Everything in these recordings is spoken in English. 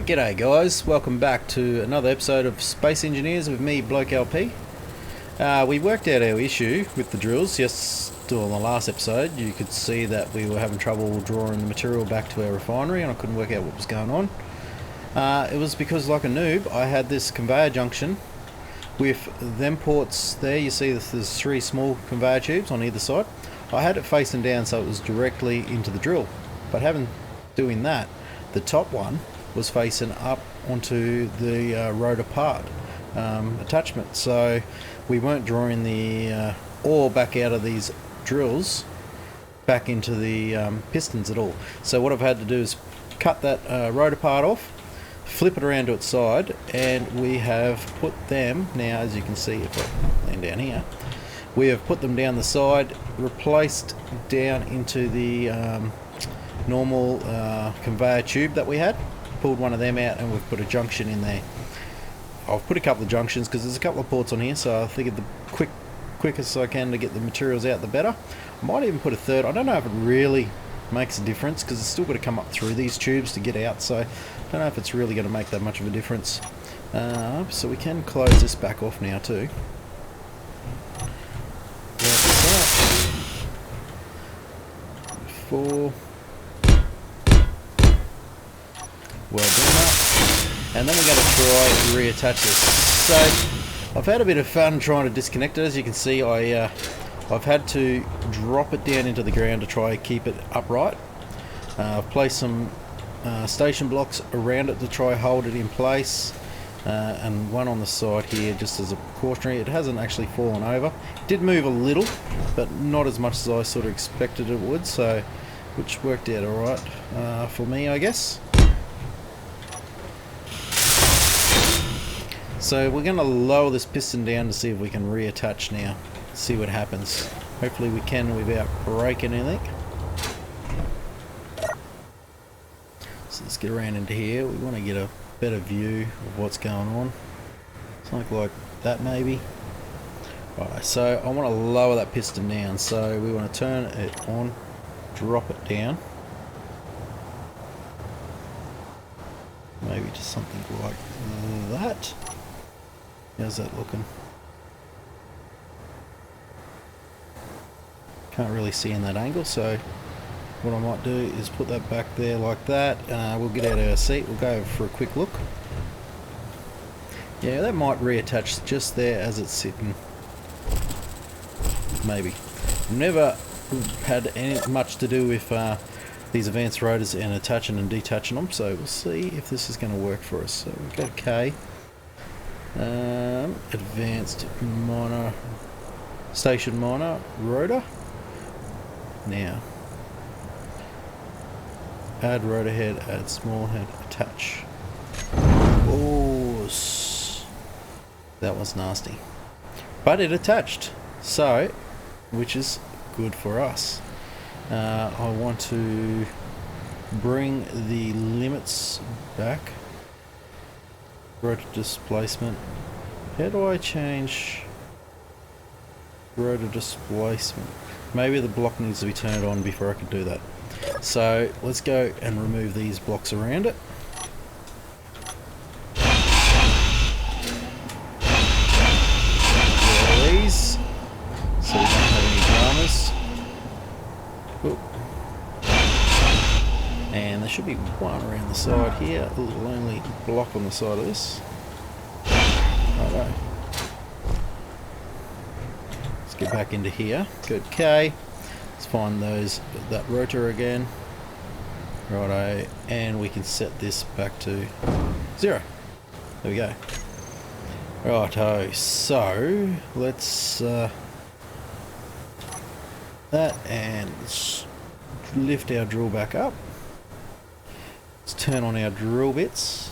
G'day guys, welcome back to another episode of Space Engineers with me, Bloke LP. We worked out our issue with the drills. Yes, on the last episode you could see that we were having trouble drawing the material back to our refinery and I couldn't work out what was going on. It was because, like a noob, I had this conveyor junction with them ports there. You see there's three small conveyor tubes on either side. I had it facing down so it was directly into the drill, but doing that, the top one was facing up onto the rotor part attachment, so we weren't drawing the ore back out of these drills back into the pistons at all. So what I've had to do is cut that rotor part off, flip it around to its side, and we have put them, now as you can see if I land down here, we have put them down the side, replaced down into the normal conveyor tube that we had, pulled one of them out, and we've put a junction in there. I've put a couple of junctions because there's a couple of ports on here, so I figured the quickest I can to get the materials out the better. I might even put a third. I don't know if it really makes a difference because it's still got to come up through these tubes to get out, so I don't know if it's really going to make that much of a difference. So we can close this back off now too. Four. Well done that. And then we're going to try and reattach this. So I've had a bit of fun trying to disconnect it. As you can see, I've had to drop it down into the ground to try and keep it upright. I've placed some station blocks around it to try and hold it in place, and one on the side here just as a precautionary. It hasn't actually fallen over. It did move a little, but not as much as I sort of expected it would, so which worked out alright for me, I guess. So we're going to lower this piston down to see if we can reattach now, see what happens. Hopefully we can without breaking anything. So let's get around into here. We want to get a better view of what's going on. Something like that maybe. Right, so I want to lower that piston down, so we want to turn it on, drop it down. Maybe just something like that. How's that looking? Can't really see in that angle, so what I might do is put that back there like that. We'll get out of our seat, we'll go for a quick look. Yeah, that might reattach just there as it's sitting. Maybe. Never had much to do with these advanced rotors and attaching and detaching them, so we'll see if this is going to work for us. So we've got K. Advanced minor station minor rotor. Now add rotor head, add small head, attach. Oh, that was nasty, but it attached, so which is good for us. I want to bring the limits back. Rotor displacement. How do I change rotor displacement? Maybe the block needs to be turned on before I can do that. So let's go and remove these blocks around it. These, so we don't have any dramas. Oop. And there should be one around the side here, a little only block on the side of this. Righto. Let's get back into here. Good. K. Let's find that rotor again. Righto, and we can set this back to 0. There we go. Righto, so let's that, and let's lift our drill back up. Let's turn on our drill bits.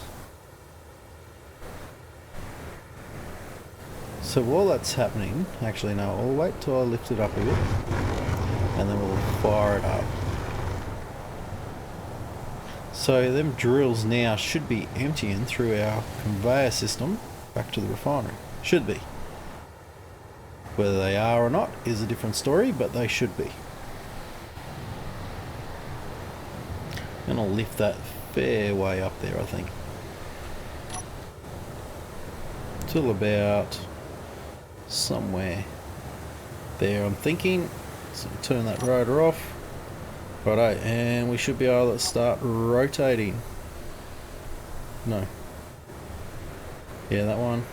So while that's happening, actually no, I'll wait till I lift it up a bit and then we'll fire it up. So them drills now should be emptying through our conveyor system back to the refinery. Should be. Whether they are or not is a different story, but they should be. And I'll lift that fair way up there, I think. Till about somewhere there, I'm thinking. So turn that rotor off. Righto, and we should be able to start rotating. No. Yeah, that one.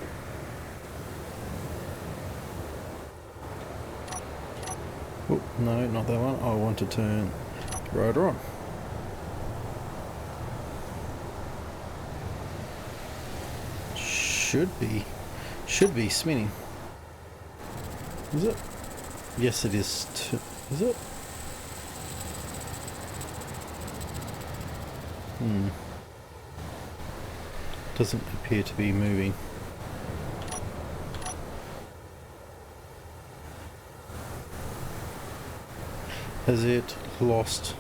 Oh, no, not that one. I want to turn the rotor on. Should be spinning. Is it? Yes, it is. Is it? Doesn't appear to be moving. Has it lost?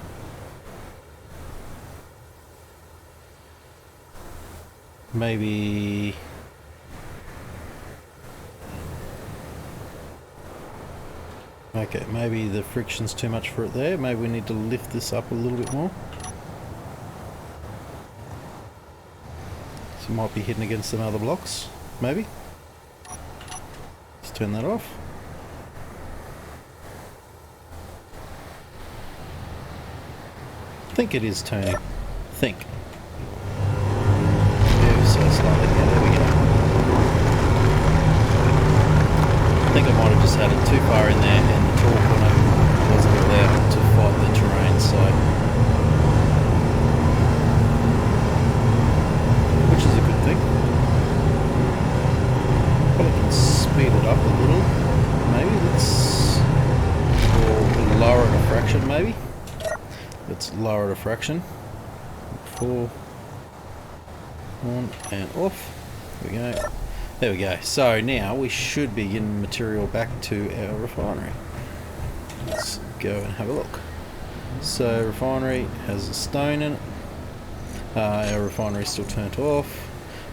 Maybe. Okay, maybe the friction's too much for it there. Maybe we need to lift this up a little bit more. So it might be hitting against some other blocks, maybe. Let's turn that off. I think it is turning. Think. Ever so slightly. Yeah, there we go. I think I might have just had it too far in there and the torque on it wasn't allowed to fight the terrain, so. Which is a good thing. Probably can speed it up a little. Maybe let's. Or lower it a fraction, maybe. Let's lower it a fraction. 4. On and off. There we go. There we go. So now we should be getting material back to our refinery. Let's go and have a look. So refinery has a stone in it. Our refinery is still turned off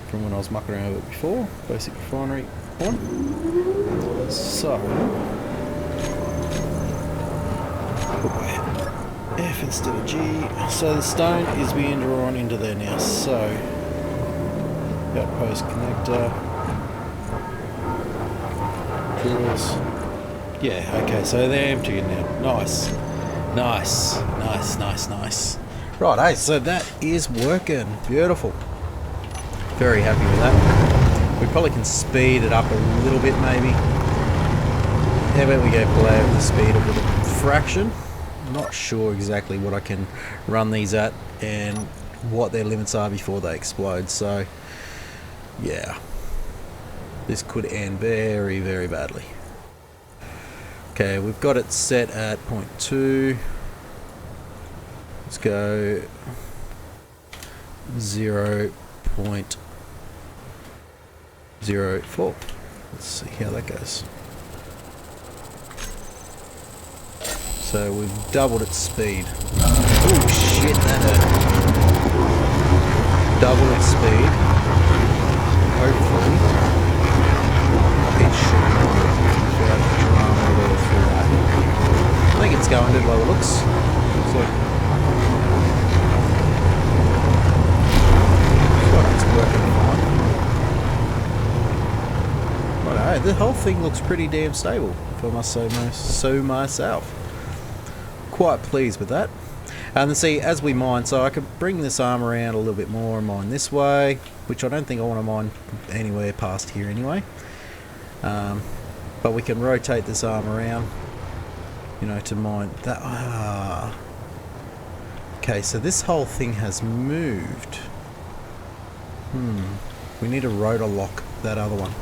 from when I was mucking around with it before. Basic refinery on. So F instead of G. So the stone is being drawn into there now. So outpost connector. Drills. Yeah, okay, so they're empty now. Nice. Nice. Nice, nice, nice. Right, hey, so that is working. Beautiful. Very happy with that. We probably can speed it up a little bit, maybe. How about we go play with the speed of a fraction? Not sure exactly what I can run these at and what their limits are before they explode, so yeah. This could end very, very badly. Okay, we've got it set at 0.2. Let's go 0.04. Let's see how that goes. So we've doubled its speed. Oh shit, that hurt. Double its speed. Hopefully it should not without drama at all through that. I think it's going to by the looks. Looks like it's working fine. Righto, the whole thing looks pretty damn stable, if I must say so myself. Quite pleased with that. And then see, as we mine, so I could bring this arm around a little bit more and mine this way, which I don't think I want to mine anywhere past here anyway. But we can rotate this arm around, you know, to mine that. Okay, so this whole thing has moved. We need to rotor lock that other one.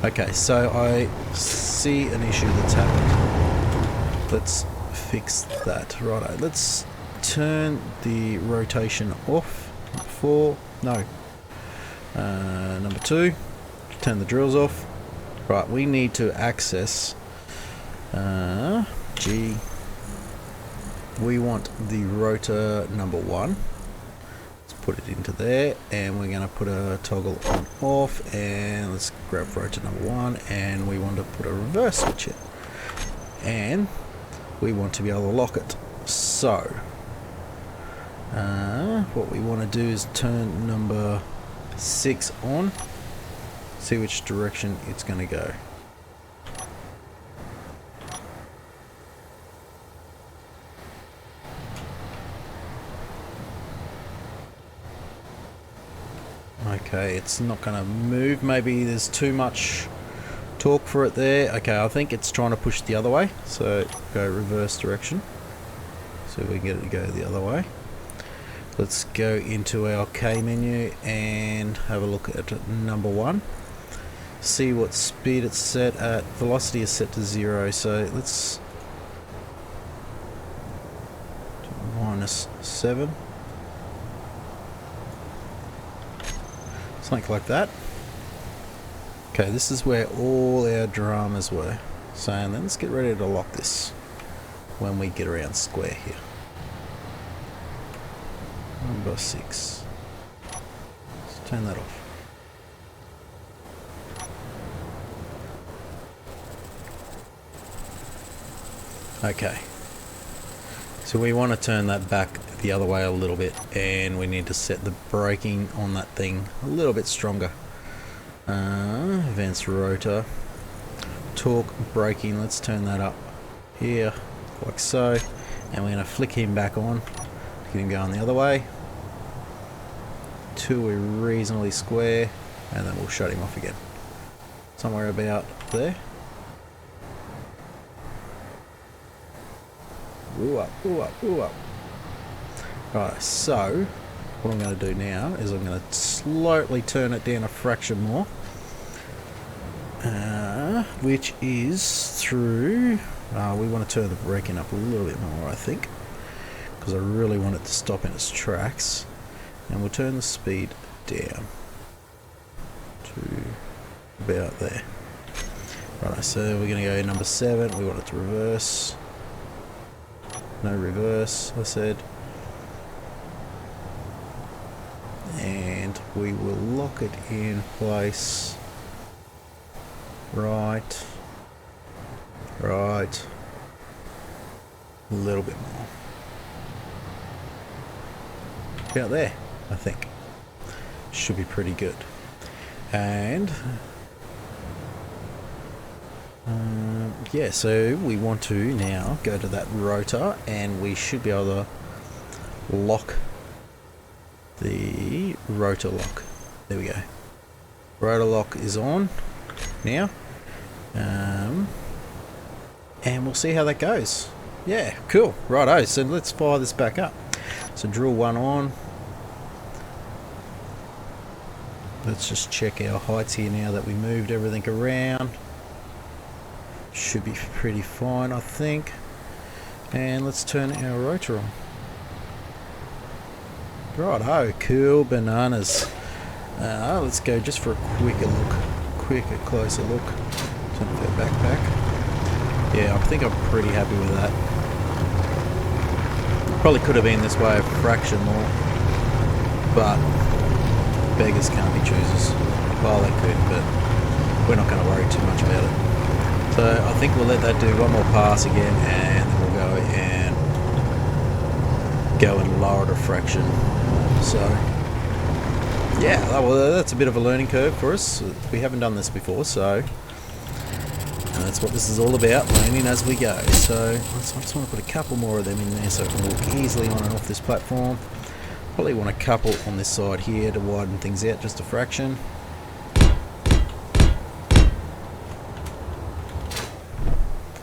Okay, so I see an issue that's happened. Let's fix that. Righto, let's turn the rotation off. Number 2, turn the drills off. Right, we need to access G. We want the rotor number 1. Let's put it into there, and we're going to put a toggle on off, and let's grab rotor number 1, and we want to put a reverse switch in, and we want to be able to lock it. So what we want to do is turn number 6 on, see which direction it's going to go. Okay, it's not going to move. Maybe there's too much torque for it there. Okay, I think it's trying to push the other way. So go reverse direction. So we can get it to go the other way. Let's go into our K menu and have a look at number 1. See what speed it's set at. Velocity is set to 0. So let's -7. Something like that. Okay, this is where all our dramas were. So then let's get ready to lock this when we get around square here. Number 6. Let's turn that off. Okay. So we want to turn that back the other way a little bit, and we need to set the braking on that thing a little bit stronger. Advanced rotor, torque, braking, let's turn that up here like so, and we're going to flick him back on, get him going the other way till we're reasonably square, and then we'll shut him off again somewhere about there. Ooh up, ooh up, ooh up. Right, so what I'm going to do now is I'm going to slowly turn it down a fraction more, which is through, we want to turn the braking up a little bit more, I think, because I really want it to stop in its tracks, and we'll turn the speed down to about there. Right, so we're going to go number 7, we want it to reverse. No reverse, I said. And we will lock it in place. Right. Right. A little bit more. About there, I think. Should be pretty good. And yeah, so we want to now go to that rotor, and we should be able to lock the rotor lock. There we go. Rotor lock is on now, and we'll see how that goes. Yeah, cool. Righto, so let's fire this back up. So drill 1 on. Let's just check our heights here now that we moved everything around. Should be pretty fine, I think. And let's turn our rotor on. Righto, cool bananas. Let's go just for a quicker, closer look. Turn off our backpack. Yeah, I think I'm pretty happy with that. Probably could have been this way a fraction more, but beggars can't be choosers. Well, they could, but we're not going to worry too much about it. So I think we'll let that do one more pass again, and then we'll go and lower it a fraction. So yeah, well, that's a bit of a learning curve for us. We haven't done this before, so that's what this is all about, learning as we go. So I just want to put a couple more of them in there so I can walk easily on and off this platform. Probably want a couple on this side here to widen things out just a fraction.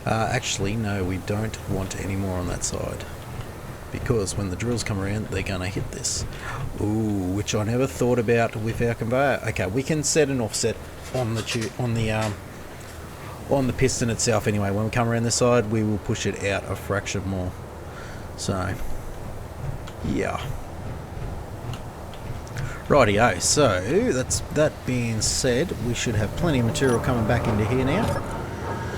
Actually, no, we don't want any more on that side, because when the drills come around, they're going to hit this. Ooh, which I never thought about with our conveyor. Okay, we can set an offset on the piston itself anyway. When we come around this side, we will push it out a fraction more. So, yeah. Rightio, so that being said, we should have plenty of material coming back into here now.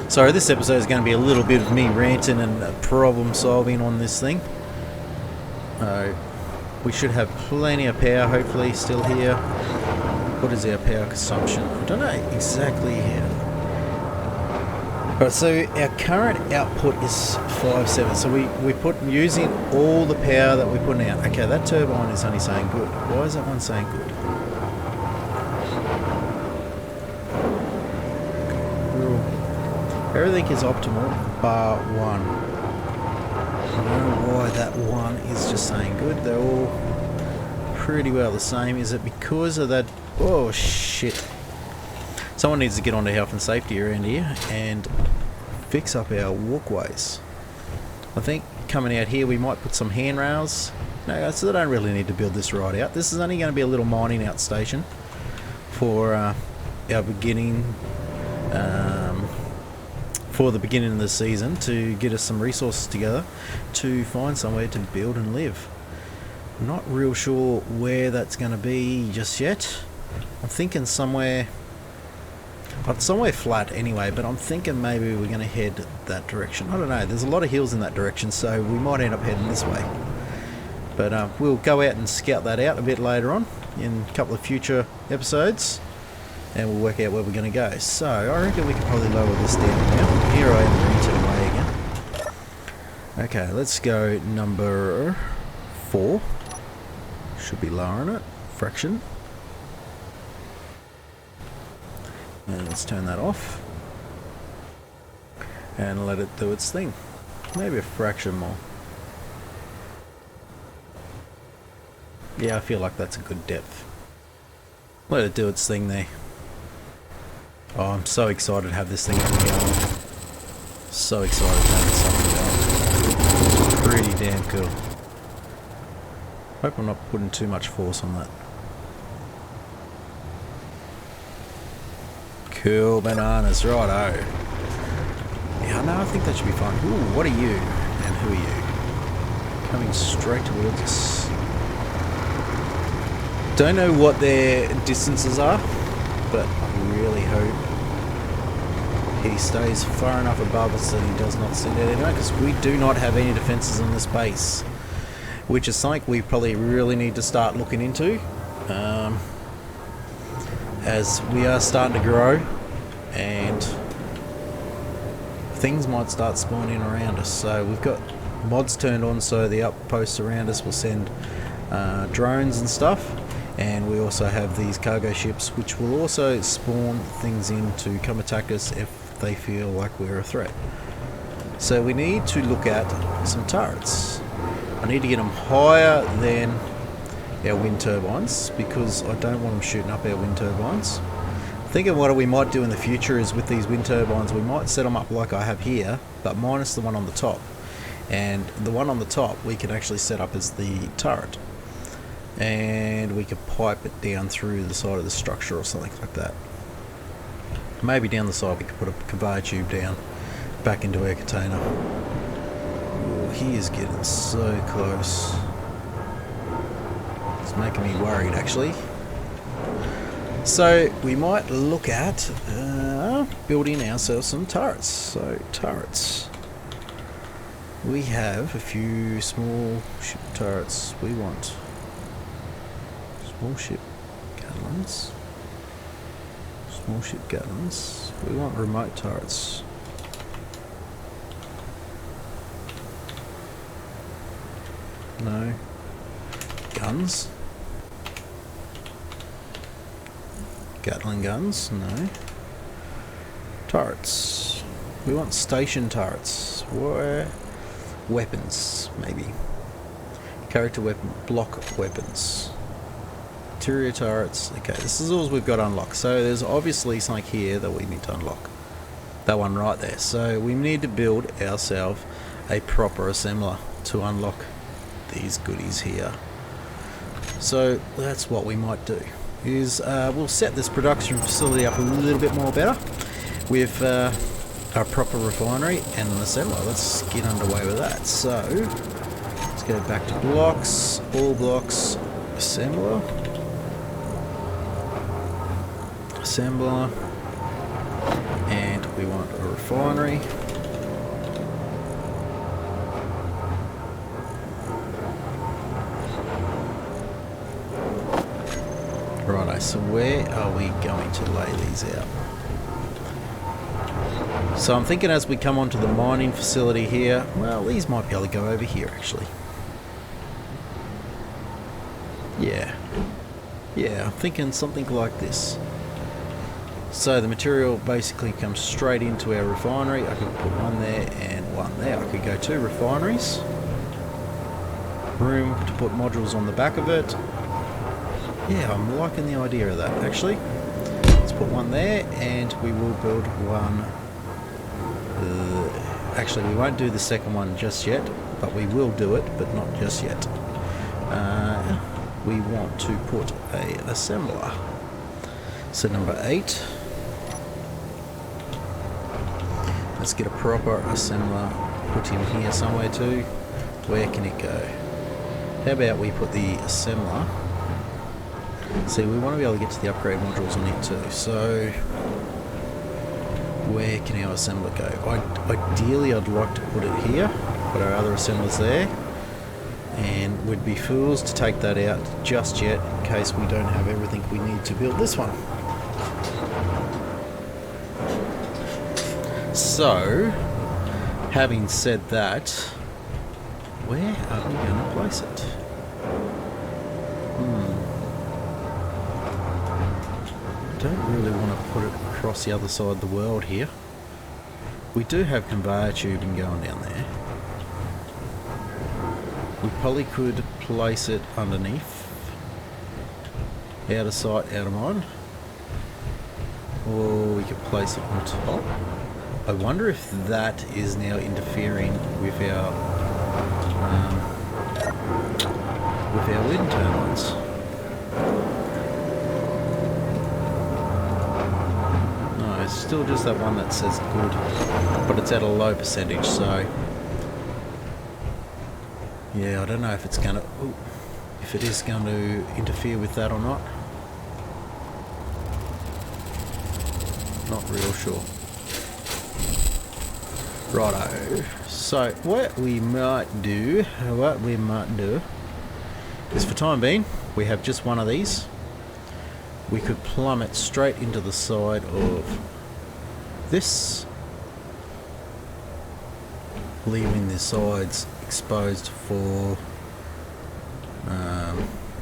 So this episode is going to be a little bit of me ranting and problem solving on this thing. We should have plenty of power, hopefully, still here. What is our power consumption? I don't know exactly here. Alright, so our current output is 5.7. So we're using all the power that we're putting out. Okay, that turbine is only saying good. Why is that one saying good? Everything is optimal, bar one. I don't know why that one is just saying good. They're all pretty well the same. Is it because of that? Oh shit. Someone needs to get onto health and safety around here and fix up our walkways. I think coming out here we might put some handrails. No, so they don't really need to build this right out. This is only going to be a little mining outstation for our beginning, for the beginning of the season, to get us some resources together to find somewhere to build and live. I'm not real sure where that's going to be just yet. I'm thinking somewhere flat anyway, but I'm thinking maybe we're going to head that direction. I don't know, there's a lot of hills in that direction, so we might end up heading this way. But we'll go out and scout that out a bit later on in a couple of future episodes, and we'll work out where we're going to go. So I reckon we can probably lower this down now. Here I am into the way again. Okay, let's go number 4. Should be lowering it. Fraction. And let's turn that off. And let it do its thing. Maybe a fraction more. Yeah, I feel like that's a good depth. Let it do its thing there. Oh, I'm so excited to have this thing up and going. So excited to have this up and going. Pretty damn cool. Hope I'm not putting too much force on that. Cool bananas, righto. Yeah, no, I think that should be fine. Ooh, what are you? And who are you? Coming straight towards us. Don't know what their distances are, but I really hope he stays far enough above us that he does not send out anyone, because we do not have any defences on this base, which is something we probably really need to start looking into, as we are starting to grow and things might start spawning around us. So we've got mods turned on, so the outposts around us will send drones and stuff. And we also have these cargo ships, which will also spawn things in to come attack us if they feel like we're a threat. So we need to look at some turrets. I need to get them higher than our wind turbines, because I don't want them shooting up our wind turbines. Thinking what we might do in the future is with these wind turbines, we might set them up like I have here, but minus the one on the top. And the one on the top we can actually set up as the turret. And we could pipe it down through the side of the structure or something like that. Maybe down the side we could put a conveyor tube down back into our container. Ooh, he is getting so close. It's making me worried actually. So we might look at building ourselves some turrets. So turrets. We have a few small ship turrets. We want small ship Gatlins. Small ship Gatlins. We want remote turrets. No. Guns. Gatling guns. No. Turrets. We want station turrets. Or weapons, maybe. Character weapon. Block weapons. Interior turrets. Okay, this is all we've got unlocked. So there's obviously something here that we need to unlock. That one right there. So we need to build ourselves a proper assembler to unlock these goodies here. So that's what we might do. Is we'll set this production facility up a little bit more better with our proper refinery and an assembler. Let's get underway with that. So let's go back to blocks, all blocks, assembler. Assembler, and we want a refinery. so where are we going to lay these out? So I'm thinking as we come onto the mining facility here, well, these might be able to go over here actually. Yeah, I'm thinking something like this. So the material basically comes straight into our refinery. I could put one there and one there. I could go 2 refineries. Room to put modules on the back of it. Yeah, I'm liking the idea of that actually. Let's put one there and we will build one. Actually, we won't do the second one just yet, but we will do it, but not just yet. We want to put an assembler. So number 8. Let's get a proper assembler. Put him here somewhere too. Where can it go? How about we put the assembler? See, we want to be able to get to the upgrade modules on it too. So where can our assembler go? Ideally, I'd like to put it here. Put our other assemblers there. And we'd be fools to take that out just yet in case we don't have everything we need to build this one. So, having said that, where are we going to place it? I don't really want to put it across the other side of the world here. We do have conveyor tubing going down there. We probably could place it underneath. Out of sight, out of mind. Or we could place it on top. I wonder if that is now interfering with our wind turbines. No, it's still just that one that says good, but it's at a low percentage, so yeah, I don't know if it's gonna, if it is going to interfere with that or not. Not real sure. Righto. So what we might do is, for time being, we have just one of these. We could plumb it straight into the side of this, leaving the sides exposed for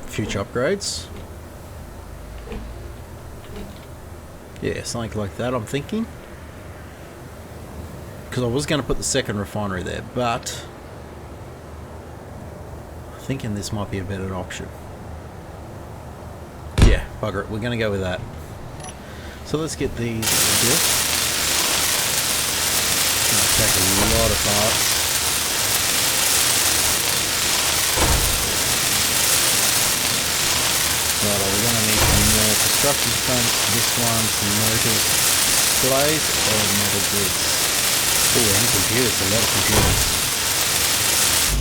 future upgrades. Yeah, something like that I'm thinking. Because I was going to put the second refinery there, but I'm thinking this might be a better option. Yeah, bugger it, we're going to go with that. So let's get these built. It's going to take a lot of parts. Right, we're going to need some more construction components for this one, some motors, displays, and metal grids. Oh, and computers, a lot of computers.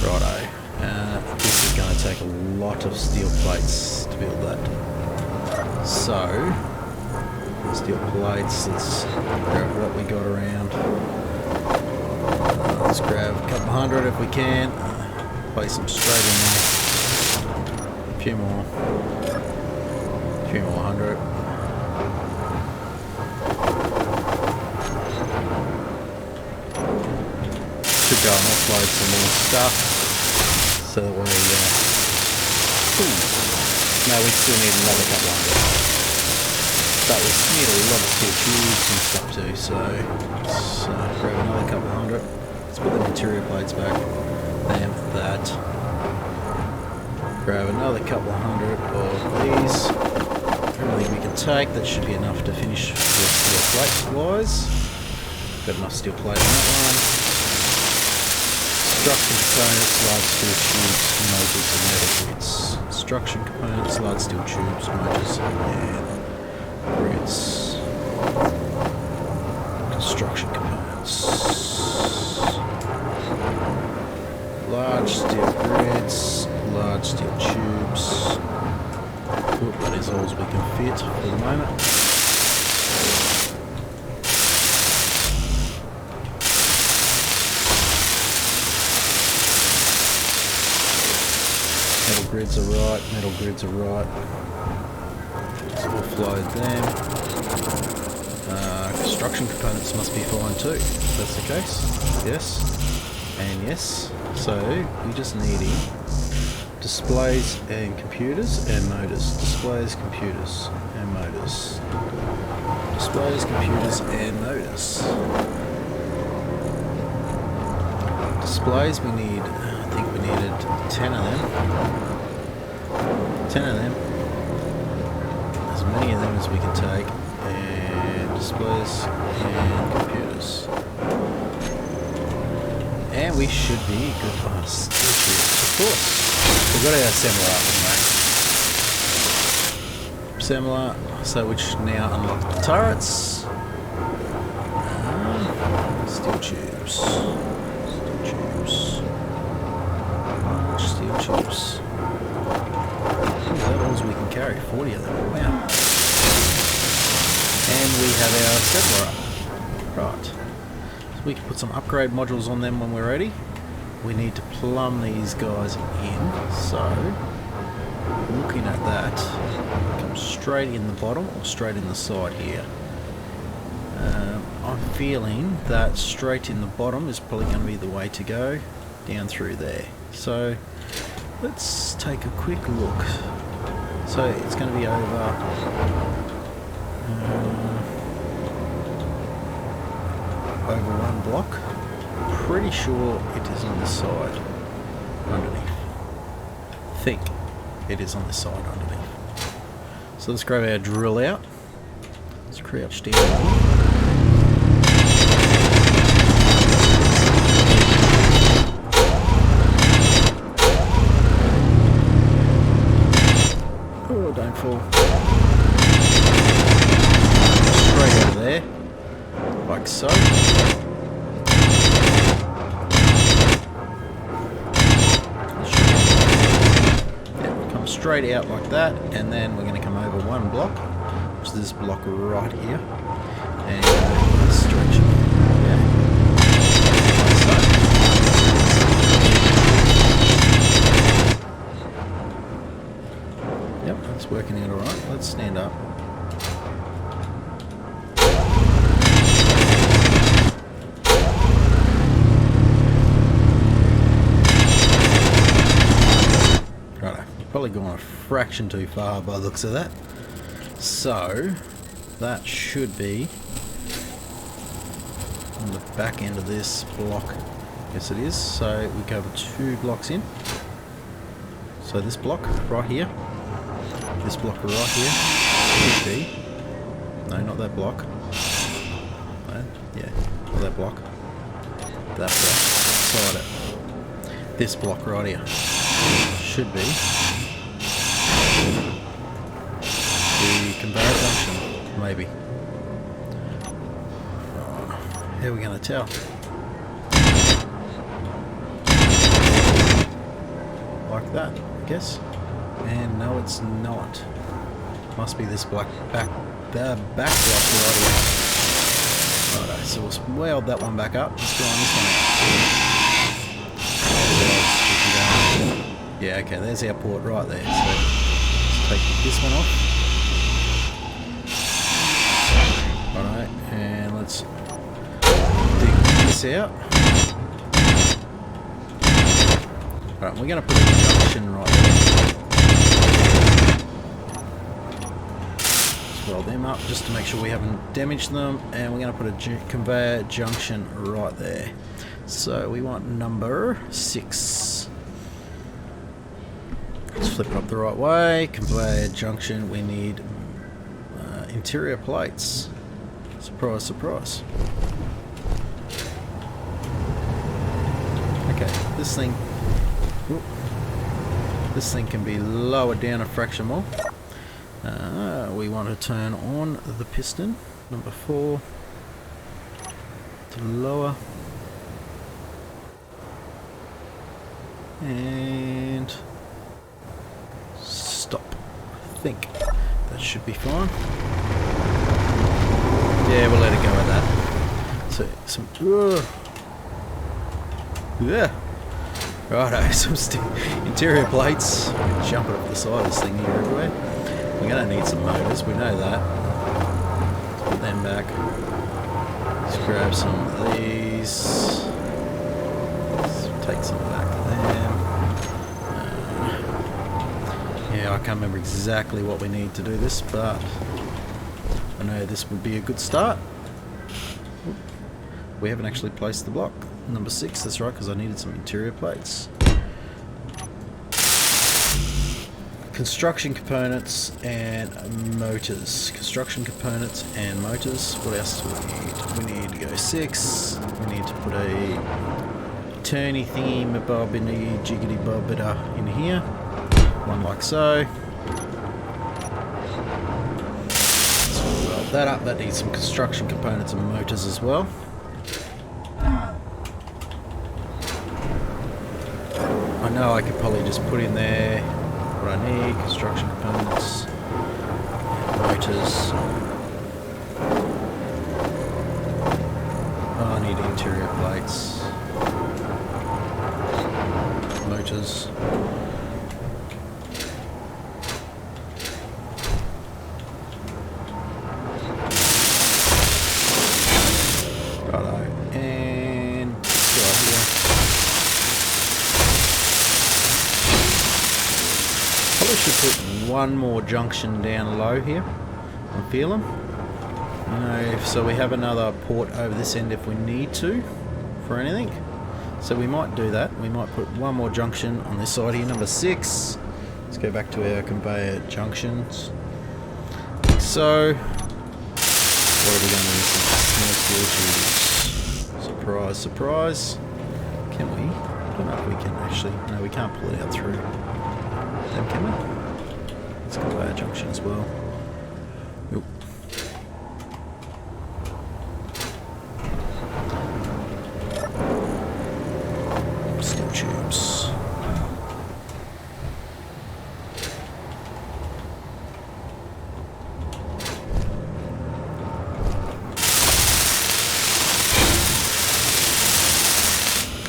Righto. This is going to take a lot of steel plates to build that. So, steel plates, let's grab what we got around. Let's grab a couple hundred if we can. Place them straight in there. A few more. A few more hundred. Go and offload some more stuff, so that we no, we still need another couple hundred, but we need a lot of steel tubes and stuff too, so let's grab another couple hundred. Let's put the material plates back, then that, grab another couple hundred of these, everything we can take. That should be enough to finish the steel plate wise. Got enough steel plate on that one. Construction components, large steel tubes, motors and metal grids. Construction components, large steel tubes, motors and grids. Construction components. Large steel grids, large steel tubes. Oop, that is all we can fit for the moment. Metal grids are right, metal grids are right. So offload them. Construction components must be fine too, if that's the case. Yes. And yes. So, we just needing displays and computers and motors. Displays, computers and motors. Displays, computers and motors. Displays, we need, I think we needed 10 of them. 10 of them. As many of them as we can take. And displays and computers. And we should be good. Oh, steel tubes, of course. We've got our assembler up, mate. Assembler, so which now unlock the turrets. Steel tubes. Steel tubes. Is that all we can carry? 40 of them. Wow. And we have our assembler up. Right. So we can put some upgrade modules on them when we're ready. We need to plumb these guys in. So, looking at that, come straight in the bottom or straight in the side here. I'm feeling that straight in the bottom is probably going to be the way to go, down through there. So let's take a quick look. So it's going to be over one block. Pretty sure it is on this side underneath. Think it is on this side underneath. So let's grab our drill out. Let's crouch down. Don't fall. Straight out of there, like so. Yeah, come straight out like that, and then we're going to come over one block, which is this block right here, and stretch it. Yeah, like so. Yep, that's working out alright. Let's stand up. Righto, probably gone a fraction too far by the looks of that. So, that should be on the back end of this block. Yes, it is. So, we go over 2 blocks in. So, this block right here. This block right here should be, no, not that block, no, yeah, not that block, that block, beside it, this block right here should be the conveyor junction, maybe. How are we going to tell? Like that, I guess. And no, it's not. Must be this back block right here. Righto, so we'll weld that one back up. Let's go on this one out. Yeah, okay, there's our port right there. So let's take this one off. Alright, and let's dig this out. Alright, we're going to put a junction right there. Weld them up just to make sure we haven't damaged them, and we're going to put a conveyor junction right there. So we want number 6. Let's flip it up the right way. Conveyor junction, we need interior plates. Surprise, surprise. Okay, this thing can be lowered down a fraction more. We want to turn on the piston, number 4, to lower, and stop. I think that should be fine. Yeah, we'll let it go at that. So some, yeah, righto, some interior plates. Jump it off the side of this thing here everywhere. We're going to need some motors, we know that. Let's put them back. Let's grab some of these. Let's take some back of them. Yeah, I can't remember exactly what we need to do this, but I know this would be a good start. We haven't actually placed the block. Number 6, that's right, because I needed some interior plates. Construction components and motors. Construction components and motors. What else do we need? We need to go 6. We need to put a turny thingy mabob in the jiggity bobbita in here. One like so. So we'll weld that up. That needs some construction components and motors as well. I know I could probably just put in there what I need, construction components, motors. Oh, I need interior plates, motors. Righto, and let's go out here. Probably should put one more junction down low here. I'm feeling. So we have another port over this end if we need to for anything. So we might do that. We might put one more junction on this side here, number 6. Let's go back to our conveyor junctions. So what are we going to need? Some small steel tubes. Surprise, surprise. Can we? I don't know if we can actually. No, we can't pull it out through. Them, can we? Let's go to our junction as well. Oop. Steel tubes.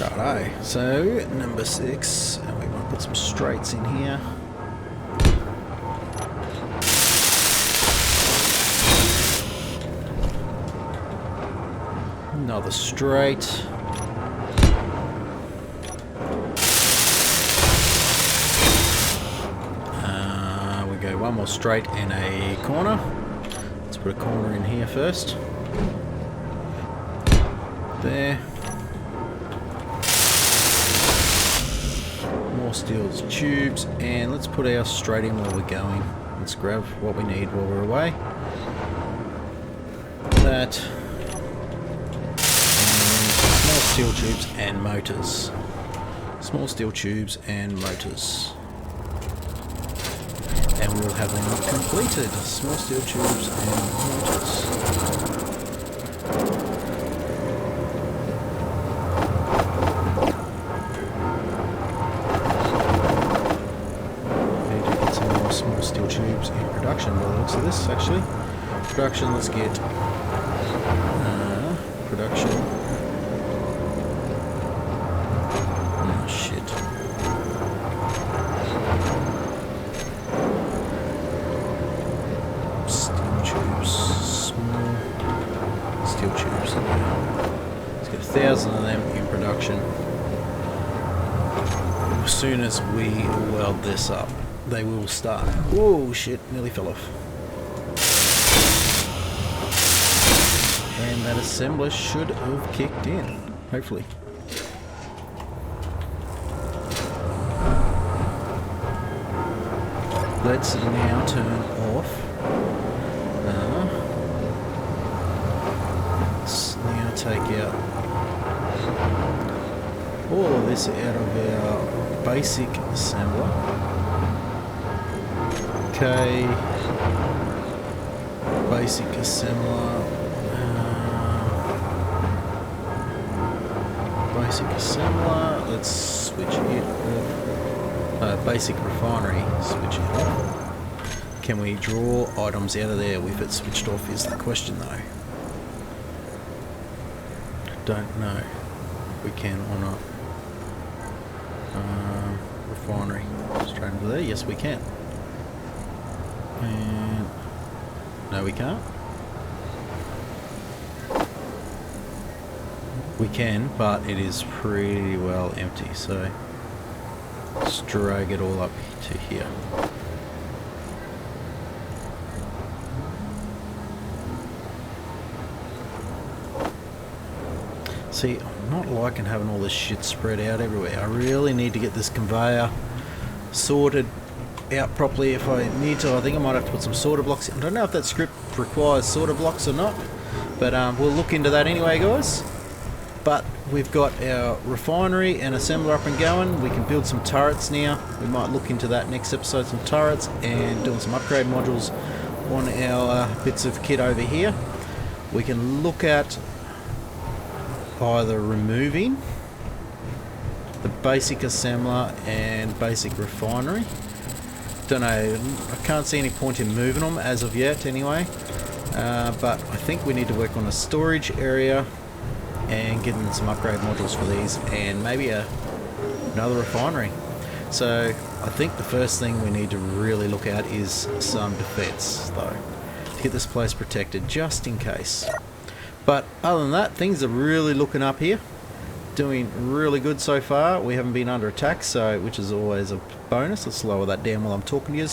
Righto. So number 6, and we want to put some straights in here. Another straight. We go one more straight and a corner. Let's put a corner in here first. There. More steel tubes, and let's put our straight in while we're going. Let's grab what we need while we're away. That. Steel tubes and motors. Small steel tubes and motors. And we'll have them completed. Small steel tubes and motors. Need to get some more small steel tubes in production by the looks of this, actually. Production, let's get production. Let's get 1,000 of them in production. As soon as we weld this up, they will start. Whoa, shit, nearly fell off. And that assembler should have kicked in, hopefully. Let's now turn off. Let's now take out all of this out of our basic assembler. Okay, basic assembler. Basic assembler. Let's switch it off. Basic refinery. Switch it off. Can we draw items out of there with it switched off is the question though. Don't know if we can or not. Refinery. Straight into there. Yes, we can. And no, we can't. We can, but it is pretty well empty, so let's drag it all up to here. See, I'm not liking having all this shit spread out everywhere. I really need to get this conveyor sorted out properly if I need to. I think I might have to put some sorter blocks in. I don't know if that script requires sorter blocks or not, but we'll look into that anyway, guys. But we've got our refinery and assembler up and going. We can build some turrets now. We might look into that next episode, some turrets, and doing some upgrade modules on our bits of kit over here. We can look at either removing the basic assembler and basic refinery. Don't know, I can't see any point in moving them as of yet anyway, but I think we need to work on a storage area and getting some upgrade modules for these, and maybe another refinery. So I think the first thing we need to really look at is some defense though, to get this place protected just in case. But other than that, things are really looking up here. Doing really good so far. We haven't been under attack, so which is always a bonus. Let's lower that down while I'm talking to you.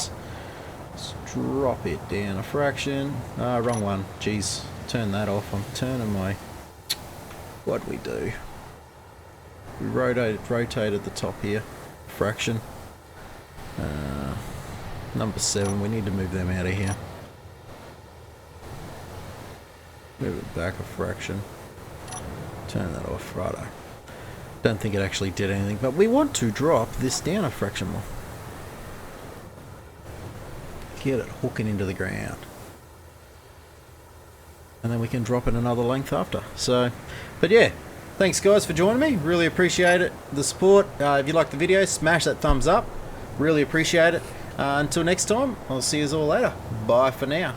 Let's drop it down a fraction. Wrong one. Jeez, turn that off. I'm turning my... What'd we do? We rotated the top here. Fraction. Number 7. We need to move them out of here. Move it back a fraction. Turn that off. Righto. Don't think it actually did anything, but we want to drop this down a fraction more. Get it hooking into the ground. And then we can drop it another length after. So, but yeah, thanks guys for joining me. Really appreciate it. The support. If you like the video, smash that thumbs up. Really appreciate it. Until next time, I'll see you all later. Bye for now.